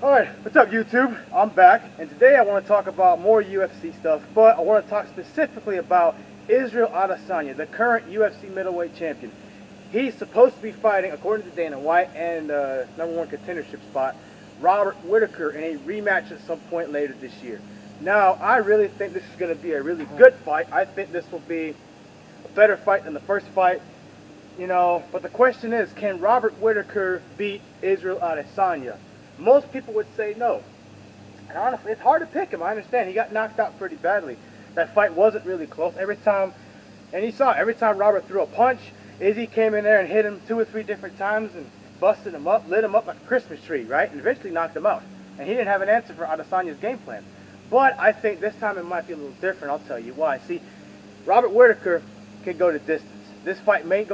Alright, what's up YouTube? I'm back, and today I want to talk about more UFC stuff, but I want to talk specifically about Isreal Adesanya, the current UFC middleweight champion. He's supposed to be fighting, according to Dana White, and #1 contendership spot, Robert Whittaker, in a rematch at some point later this year. Now, I really think this is going to be a really good fight. I think this will be a better fight than the first fight. You know, but the question is, can Robert Whittaker beat Isreal Adesanya? Most people would say no. And honestly, it's hard to pick him. I understand. He got knocked out pretty badly. That fight wasn't really close. Every time Robert threw a punch, Izzy came in there and hit him 2 or 3 different times and busted him up, lit him up like a Christmas tree, right? And eventually knocked him out. And he didn't have an answer for Adesanya's game plan. But I think this time it might be a little different. I'll tell you why. See, Robert Whittaker can go to distance. This fight may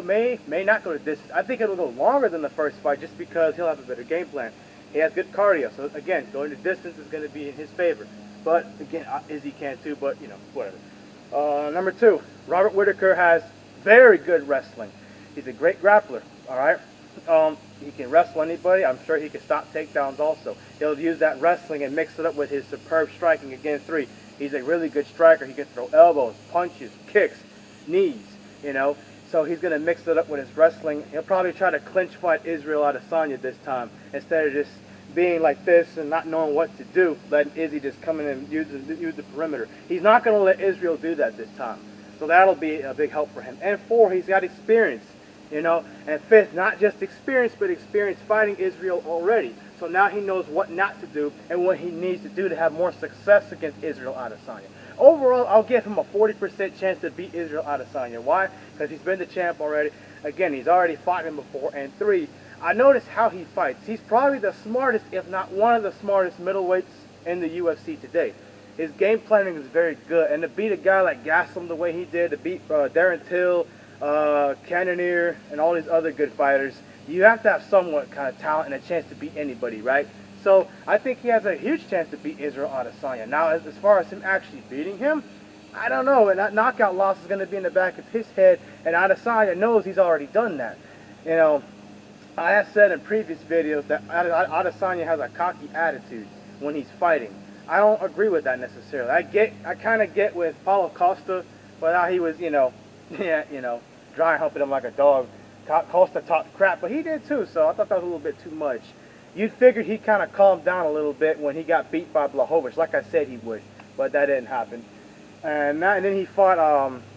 not go to distance. I think it'll go longer than the first fight just because he'll have a better game plan. He has good cardio, so again, going to distance is going to be in his favor. But again, Izzy can too, but you know, whatever. Number 2, Robert Whittaker has very good wrestling. He's a great grappler, all right? He can wrestle anybody. I'm sure he can stop takedowns also. He'll use that wrestling and mix it up with his superb striking against 3. He's a really good striker. He can throw elbows, punches, kicks, knees, you know. So he's going to mix it up with his wrestling. He'll probably try to clinch fight Isreal Adesanya this time instead of just being like this and not knowing what to do, letting Izzy just come in and use the perimeter. He's not going to let Isreal do that this time. So that'll be a big help for him. And 4, he's got experience, you know. And 5th, not just experience, but experience fighting Isreal already. So now he knows what not to do and what he needs to do to have more success against Isreal Adesanya. Overall, I'll give him a 40% chance to beat Isreal Adesanya. Why? Because he's been the champ already. Again, he's already fought him before. And 3, I notice how he fights. He's probably the smartest, if not one of the smartest middleweights in the UFC today. His game planning is very good. And to beat a guy like Gastelum the way he did, to beat Darren Till, Cannonier, and all these other good fighters, you have to have somewhat kind of talent and a chance to beat anybody, right? So I think he has a huge chance to beat Isreal Adesanya. Now, as far as him actually beating him, I don't know. And that knockout loss is going to be in the back of his head, and Adesanya knows he's already done that. You know, I have said in previous videos that Adesanya has a cocky attitude when he's fighting. I don't agree with that necessarily. I kind of get with Paulo Costa, but how he was, dry humping him like a dog. Costa talked crap, but he did too, so I thought that was a little bit too much. You figured he kind of calmed down a little bit when he got beat by Blachowicz, like I said he would, but that didn't happen. And then he fought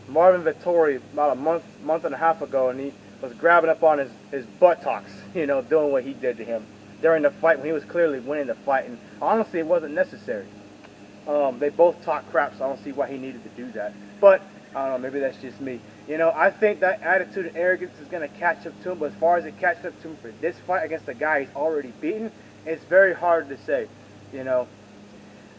Marvin Vettori about a month and a half ago, and he was grabbing up on his buttocks, you know, doing what he did to him during the fight when he was clearly winning the fight. And honestly, it wasn't necessary. They both talked crap, so I don't see why he needed to do that. But I don't know, maybe that's just me. You know, I think that attitude and arrogance is going to catch up to him, but as far as it catches up to him for this fight against a guy he's already beaten, it's very hard to say. You know,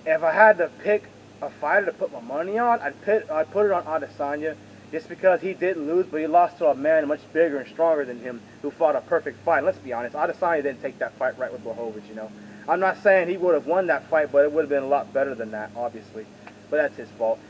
if I had to pick a fighter to put my money on, I'd put it on Adesanya, just because he did lose, but he lost to a man much bigger and stronger than him who fought a perfect fight. Let's be honest, Adesanya didn't take that fight right with Blachowicz, you know. I'm not saying he would have won that fight, but it would have been a lot better than that, obviously. But that's his fault.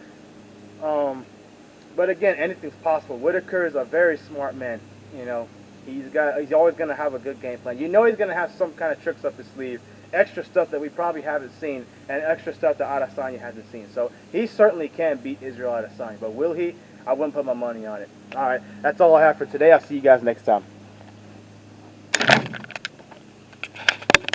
But again, anything's possible. Whittaker is a very smart man, you know. He's always going to have a good game plan. You know he's going to have some kind of tricks up his sleeve, extra stuff that we probably haven't seen, and extra stuff that Adesanya hasn't seen. So he certainly can beat Isreal Adesanya, but will he? I wouldn't put my money on it. All right, that's all I have for today. I'll see you guys next time.